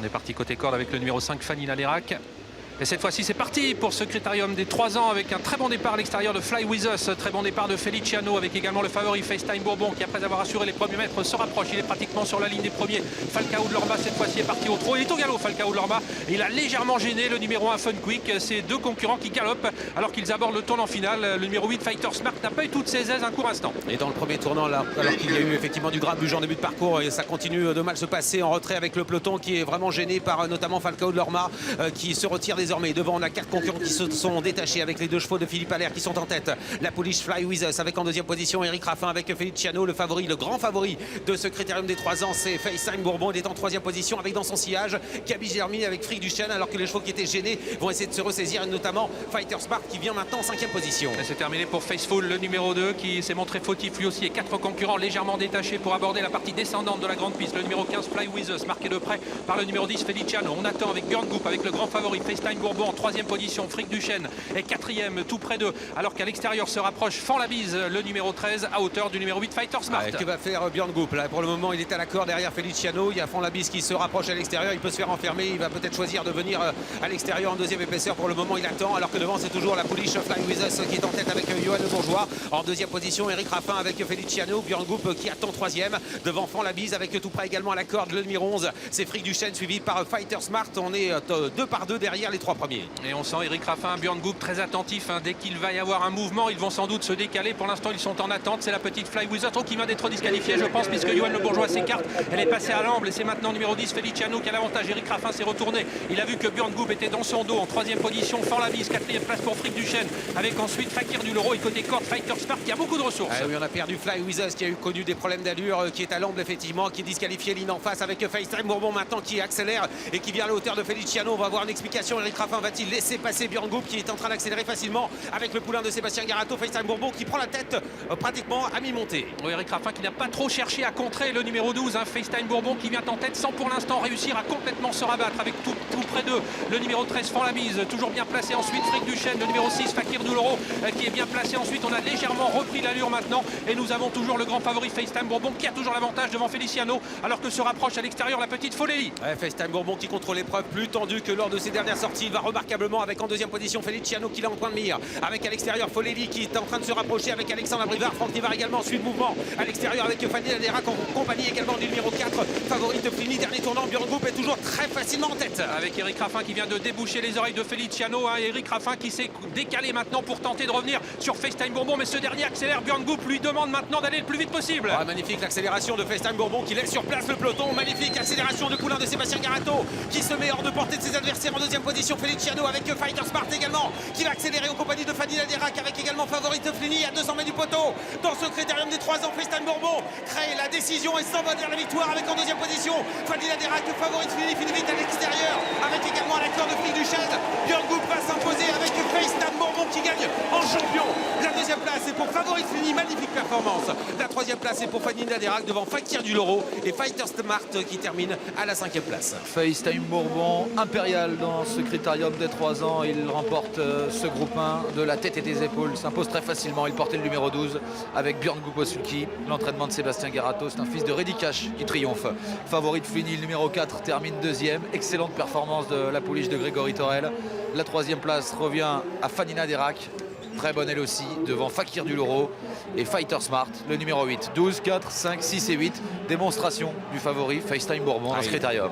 On est parti côté corde avec le numéro 5, Fanny Laderac. Et cette fois-ci, c'est parti pour ce critérium des 3 ans avec un très bon départ à l'extérieur de Fly With Us. Très bon départ de Feliciano avec également le favori FaceTime Bourbon qui, après avoir assuré les premiers mètres, se rapproche. Il est pratiquement sur la ligne des premiers. Falcao de Lorma, cette fois-ci, est parti au trot. Il est au galop, Falcao de Lorma. Il a légèrement gêné le numéro 1, Fun Quick. Ces deux concurrents qui galopent alors qu'ils abordent le tournant final. Le numéro 8, Fighter Smart, n'a pas eu toutes ses aises un court instant. Et dans le premier tournant, là, alors qu'il y a eu effectivement du grabuge en début de parcours, et ça continue de mal se passer en retrait avec le peloton qui est vraiment gêné par notamment Falcao de Lorma qui se retire désormais. Devant, on a 4 concurrents qui se sont détachés avec les 2 chevaux de Philippe Allaire qui sont en tête. La pouliche Fly With Us avec en deuxième position Eric Raffin avec Feliciano, le favori, le grand favori de ce critérium des 3 ans, c'est FaceTime Bourbon. Il est en 3e position avec dans son sillage Gabi Germi avec Frick Duchesne, alors que les chevaux qui étaient gênés vont essayer de se ressaisir, et notamment Fighter Smart qui vient maintenant en 5e position. C'est terminé pour Faceful, le numéro 2 qui s'est montré fautif lui aussi, et 4 concurrents légèrement détachés pour aborder la partie descendante de la grande piste. Le numéro 15 Fly With Us marqué de près par le numéro 10 Feliciano. On attend avec Björn Goop avec le grand favori FaceTime Bourbon en 3e position. Frick Duchesne est 4e tout près d'eux, alors qu'à l'extérieur se rapproche Fan la Bise, le numéro 13 à hauteur du numéro 8 Fighter Smart. Que va faire Björn Goop là? Pour le moment, il est à l'accord derrière Feliciano. Il y a Fan la Bise qui se rapproche à l'extérieur. Il peut se faire enfermer. Il va peut-être choisir de venir à l'extérieur en 2e épaisseur. Pour le moment, il attend, alors que devant, c'est toujours la pouliche Fly With Us qui est en tête avec Johan Le Bourgeois. En 2e position, Eric Raffin avec Feliciano. Björn Goop qui attend 3e. Devant Fan la Bise avec tout près également à la corde le numéro 11. C'est Frick Duchesne suivi par Fighter Smart. On est 2 par 2 derrière les 3 premiers. Et on sent Eric Raffin, Björn Goop très attentif. Dès qu'il va y avoir un mouvement, ils vont sans doute se décaler. Pour l'instant, ils sont en attente. C'est la petite Fly With Us qui vient d'être disqualifiée, je pense, puisque Johan Le Bourgeois s'écarte. Elle est passée à l'amble et c'est maintenant numéro 10 Feliciano qui a l'avantage. Eric Raffin s'est retourné. Il a vu que Björn Goop était dans son dos en 3e position. Fan la Bise, 4e place pour Frick Duchesne, avec ensuite Fakir du Leuro et côté corde Fighter Smart qui a beaucoup de ressources. Oui, on a perdu Fly With Us qui a connu des problèmes d'allure, qui est à l'amble effectivement, qui est disqualifié. Ligne en face avec FaceTime Bourbon maintenant qui accélère et qui vient à la hauteur de Feliciano. On va avoir une explication. Eric Raffin va-t-il laisser passer Björn Goop qui est en train d'accélérer facilement avec le poulain de Sébastien Garato? FaceTime Bourbon qui prend la tête pratiquement à mi-montée. Oui, Eric Raffin qui n'a pas trop cherché à contrer le numéro 12, FaceTime Bourbon qui vient en tête sans pour l'instant réussir à complètement se rabattre avec tout près d'eux. Le numéro 13 Fan la Bise, toujours bien placé ensuite Frick Duchesne, le numéro 6 Fakir du Leuro qui est bien placé ensuite. On a légèrement repris l'allure maintenant et nous avons toujours le grand favori FaceTime Bourbon qui a toujours l'avantage devant Feliciano, alors que se rapproche à l'extérieur la petite Folélie. FaceTime Bourbon qui contrôle l'épreuve plus tendue que lors de ses dernières sorties. Il va remarquablement avec en 2e position Feliciano qui est en point de mire, avec à l'extérieur Folélie qui est en train de se rapprocher avec Alexandre Abrivard. Franck Nivard également suit le mouvement à l'extérieur avec Fanny Laderac en compagnie également du numéro 4 favorite Flini. Dernier tournant, Björn Goop est toujours très facilement en tête. Avec Eric Raffin qui vient de déboucher les oreilles de Feliciano. Eric Raffin qui s'est décalé maintenant pour tenter de revenir sur FaceTime Bourbon, mais ce dernier accélère. Björn Goop lui demande maintenant d'aller le plus vite possible. Magnifique l'accélération de FaceTime Bourbon qui laisse sur place le peloton. Magnifique accélération de poulain de Sébastien Garato qui se met hors de portée de ses adversaires. En 2e position Feliciano avec Fighter Smart également qui va accélérer en compagnie de Fanny Laderac avec également favorite Flini à 200 mètres du poteau. Dans ce critérium des 3 ans, FaceTime Bourbon crée la décision et s'envole vers la victoire avec en 2e position Fanny Laderac, favorite Flini vite à l'extérieur avec également à l'accord de Frick Duchesne. Björn Goop va s'imposer avec FaceTime Bourbon qui gagne en champion. La 2e place est pour favorite Flini, magnifique performance. La 3e place est pour Fanny Laderac devant Fakir du Leuro et Fighter Smart qui termine à la 5e place. FaceTime Bourbon, impérial dans ce critérium des 3 ans. Il remporte ce groupe 1 de la tête et des épaules, s'impose très facilement. Il portait le numéro 12 avec Björn Goop au sulky. L'entraînement de Sébastien Garato, c'est un fils de Reddy Cash qui triomphe. Favorite Flini, le numéro 4, termine 2e. Excellente performance de la pouliche de Grégory Torel. La 3e place revient à Fanny Laderac. Très bonne elle aussi, devant Fakir du Leuro et Fighter Smart, le numéro 8. 12, 4, 5, 6 et 8. Démonstration du favori FaceTime Bourbon dans ce critérium.